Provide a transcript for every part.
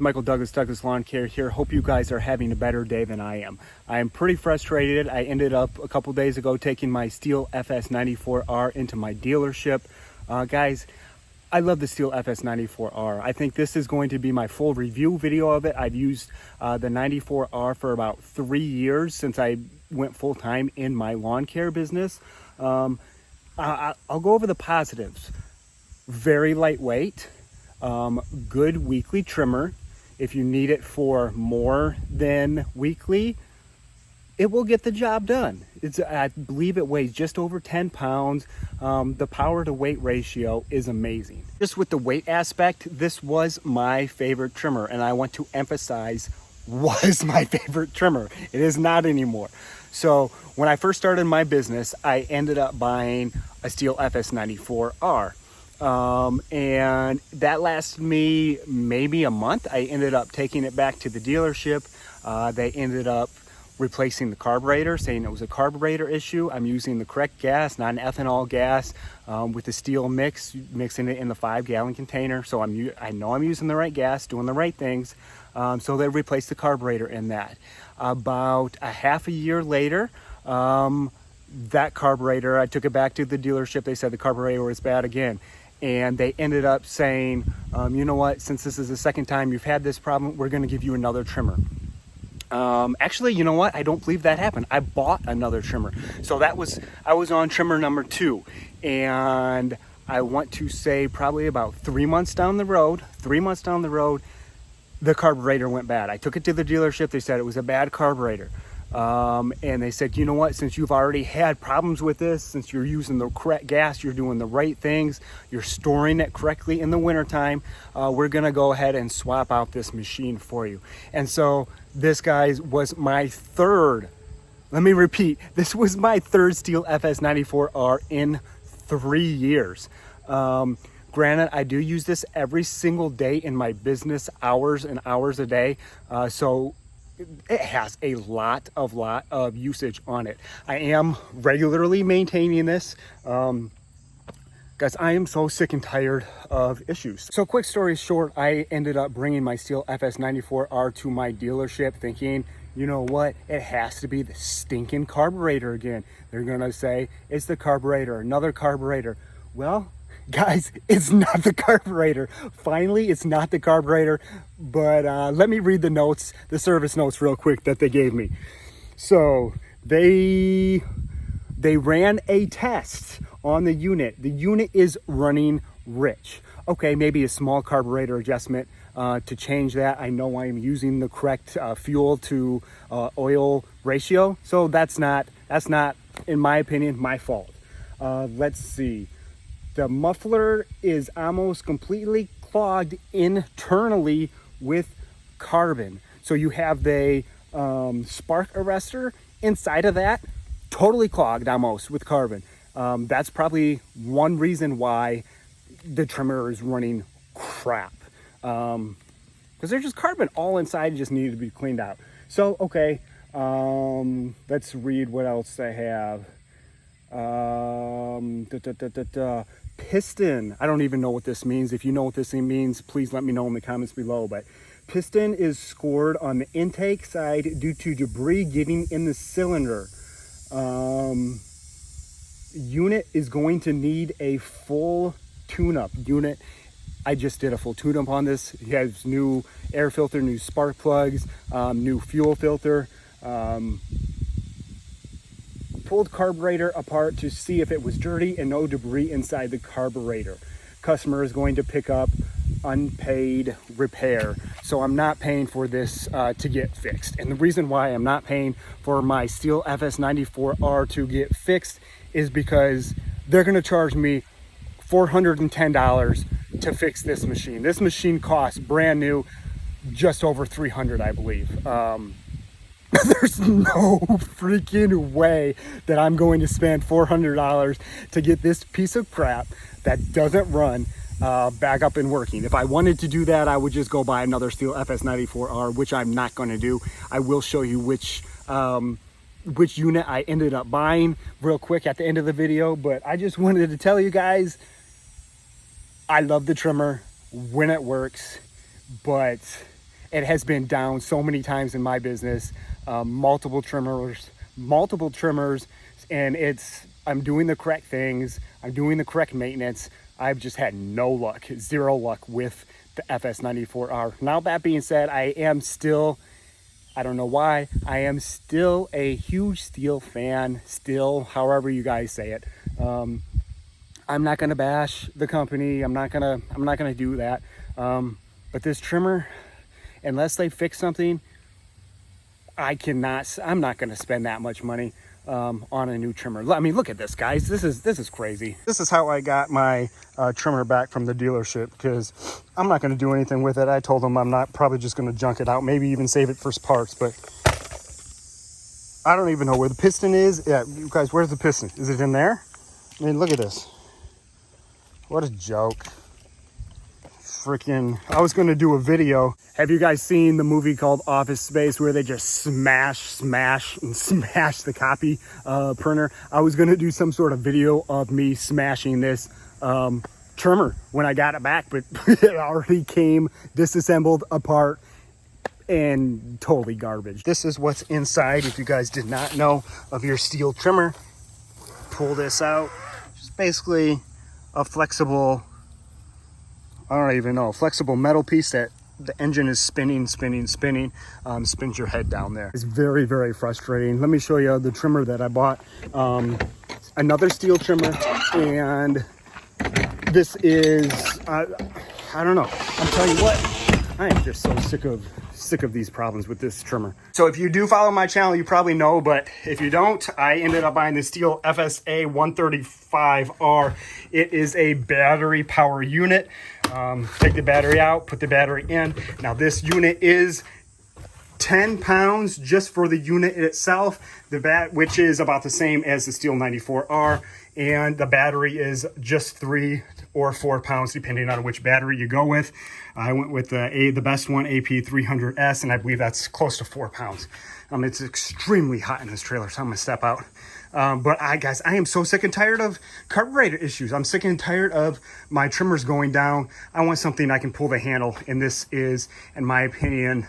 Michael Douglas Lawn Care here. Hope you guys are having a better day than I am. I am pretty frustrated. I ended up a couple days ago taking my Stihl FS 94R into my dealership. Guys, I love the Stihl FS 94R. I think this is going to be my full review video of it. I've used the 94R for about 3 years since I went full-time in my lawn care business. I'll go over the positives. Very lightweight, good weekly trimmer. If you need it for more than weekly, it will get the job done. I believe it weighs just over 10 pounds. The power to weight ratio is amazing. Just with the weight aspect, this was my favorite trimmer, and I want to emphasize was my favorite trimmer. It is not anymore. So when I first started my business, I ended up buying a Stihl FS 94R. And that lasted me maybe a month. I ended up taking it back to the dealership. They ended up replacing the carburetor, saying it was a carburetor issue. I'm using the correct gas, not an ethanol gas, with the Stihl mix, mixing it in the 5-gallon container. So I know I'm using the right gas, doing the right things. So they replaced the carburetor in that. About a half a year later, that carburetor, I took it back to the dealership. They said the carburetor was bad again. And they ended up saying, you know what, since this is the second time you've had this problem, we're going to give you another trimmer. Actually, you know what? I don't believe that happened. I bought another trimmer. So I was on trimmer number 2. And I want to say probably about 3 months down the road, the carburetor went bad. I took it to the dealership. They said it was a bad carburetor. And they said, you know what, since you've already had problems with this, since you're using the correct gas, you're doing the right things, you're storing it correctly in the wintertime, we're going to go ahead and swap out this machine for you. And so this, guys, was my third, let me repeat, this was my third Stihl FS 94R in 3 years. Granted, I do use this every single day in my business, hours and hours a day. So it has a lot of usage on it. I am regularly maintaining this. Guys, I am so sick and tired of issues. So quick story short, I ended up bringing my Stihl FS 94R to my dealership thinking, you know what, it has to be the stinking carburetor again. They're gonna say, it's the carburetor, another carburetor. Well, guys, it's not the carburetor. Finally, it's not the carburetor, but let me read the notes, the service notes real quick that they gave me. So they ran a test on the unit. The unit is running rich. Okay, maybe a small carburetor adjustment to change that. I know I'm using the correct fuel to oil ratio, so that's not, in my opinion, my fault. Let's see. The muffler is almost completely clogged internally with carbon. So you have the spark arrestor inside of that, totally clogged almost with carbon. That's probably one reason why the trimmer is running crap. Because there's just carbon all inside, it just needed to be cleaned out. So, okay, let's read what else I have. Piston, I don't even know what this means. If you know what this thing means, please let me know in the comments below. But piston is scored on the intake side due to debris getting in the cylinder. Unit is going to need a full tune-up. Unit, I just did a full tune-up on this. It has new air filter, new spark plugs, new fuel filter. Pulled carburetor apart to see if it was dirty and no debris inside the carburetor. Customer is going to pick up unpaid repair. So I'm not paying for this to get fixed. And the reason why I'm not paying for my Stihl FS 94R to get fixed is because they're going to charge me $410 to fix this machine. This machine costs brand new just over $300, I believe. There's no freaking way that I'm going to spend $400 to get this piece of crap that doesn't run back up and working. If I wanted to do that, I would just go buy another Stihl FS 94R, which I'm not going to do. I will show you which unit I ended up buying real quick at the end of the video, but I just wanted to tell you guys, I love the trimmer when it works, but It has been down so many times in my business, multiple trimmers, and I'm doing the correct things. I'm doing the correct maintenance. I've just had no luck, zero luck with the FS94R. Now that being said, I don't know why, I am still a huge Stihl fan, still, however you guys say it. I'm not gonna bash the company. I'm not gonna do that. But this trimmer, unless they fix something, I'm not gonna spend that much money on a new trimmer. I mean, look at this, guys. This is crazy. This is how I got my trimmer back from the dealership, because I'm not gonna do anything with it. I told them I'm not probably just gonna junk it out, maybe even save it for parts, but I don't even know where the piston is. Yeah, you guys, where's the piston? Is it in there? I mean, look at this. What a joke. Freaking, I was going to do a video. Have you guys seen the movie called Office Space, where they just smash the copy printer? I was going to do some sort of video of me smashing this trimmer when I got it back, but it already came disassembled apart and totally garbage. This is what's inside, if you guys did not know, of your Stihl trimmer. Pull this out. Just basically a flexible, I don't even know, flexible metal piece that the engine is spinning, spins your head down there. It's very, very frustrating. Let me show you the trimmer that I bought. Another Stihl trimmer, and this is, I don't know. I'm telling you what, I am just so sick of these problems with this trimmer. So if you do follow my channel, you probably know, but if you don't, I ended up buying the Stihl FS 135R. It is a battery power unit. Take the battery out, put the battery in. Now this unit is 10 pounds just for the unit itself, which is about the same as the Stihl 94R, and the battery is just 3 or 4 pounds depending on which battery you go with. I went with the best one, AP300S, and I believe that's close to 4 pounds. It's extremely hot in this trailer, so I'm gonna step out. But guys, I am so sick and tired of carburetor issues. I'm sick and tired of my trimmers going down. I want something I can pull the handle, and this is, in my opinion,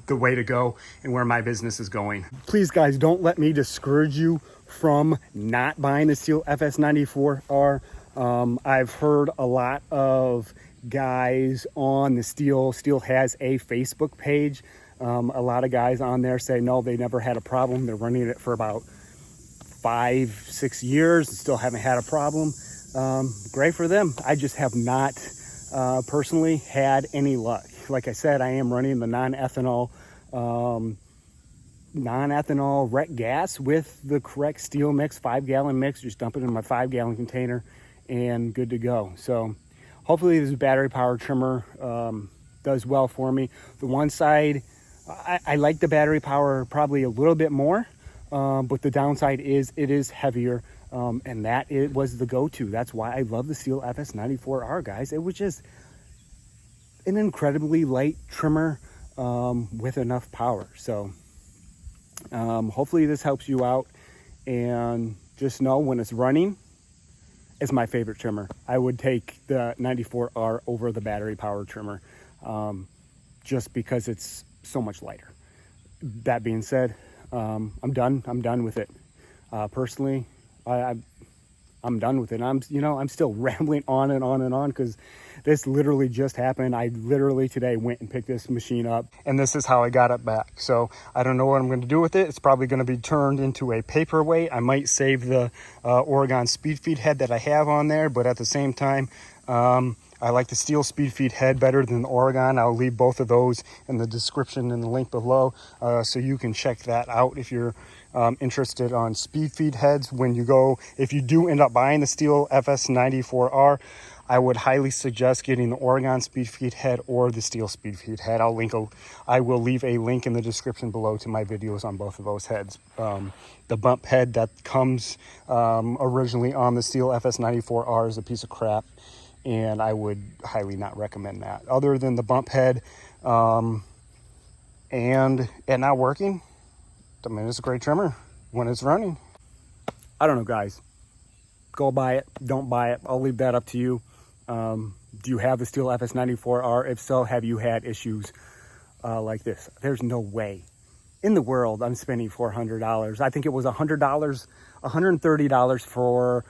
the way to go and where my business is going. Please, guys, don't let me discourage you from not buying the Stihl FS94R. I've heard a lot of guys on the Stihl has a Facebook page. A lot of guys on there say no, they never had a problem. They're running it for about 5-6 years and still haven't had a problem. Great for them. I just have not personally had any luck. Like I said, I am running the non-ethanol rec gas with the correct Stihl mix, 5-gallon mix. Just dump it in my 5-gallon container and good to go. So hopefully this battery power trimmer does well for me. The one side, I like the battery power probably a little bit more, but the downside is it is heavier, and it was the go-to. That's why I love the Stihl FS94R, guys. It was just an incredibly light trimmer with enough power. So hopefully this helps you out, and just know when it's running, it's my favorite trimmer. I would take the 94R over the battery power trimmer, just because it's so much lighter. That being said, I'm done with it. Personally, I'm done with it. I'm still rambling on and on and on, because this literally just happened. I literally today went and picked this machine up, and this is how I got it back. So I don't know what I'm going to do with it. It's probably going to be turned into a paperweight. I might save the Oregon speed feed head that I have on there, but at the same time, I like the Stihl speed feed head better than the Oregon. I'll leave both of those in the description and the link below, so you can check that out if you're interested on speed feed heads. If you do end up buying the Stihl FS94R, I would highly suggest getting the Oregon speed feed head or the Stihl speed feed head. I will leave a link in the description below to my videos on both of those heads. The bump head that comes originally on the Stihl FS94R is a piece of crap, and I would highly not recommend that. Other than the bump head and it not working, I mean, it's a great trimmer when it's running. I don't know, guys. Go buy it. Don't buy it. I'll leave that up to you. Do you have the Stihl FS94R? If so, have you had issues like this. There's no way in the world I'm spending $400. I think it was $100, $130 for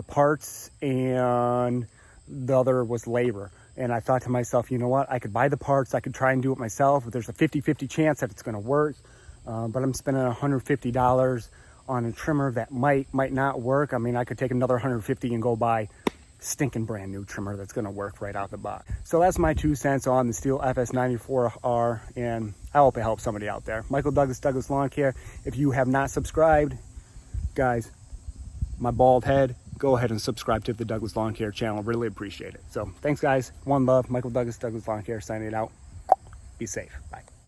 parts, and the other was labor. And I thought to myself, you know what, I could buy the parts, I could try and do it myself. There's a 50-50 chance that it's gonna work, but I'm spending $150 on a trimmer that might not work. I mean, I could take another $150 and go buy stinking brand new trimmer that's gonna work right out the box. So that's my 2 cents on the Stihl FS 94R, and I hope it helps somebody out there. Michael Douglas, Douglas Lawn Care. If you have not subscribed, guys, my bald head, go ahead and subscribe to the Douglas Lawn Care channel. Really appreciate it. So thanks, guys. One love. Michael Douglas, Douglas Lawn Care, signing out. Be safe. Bye.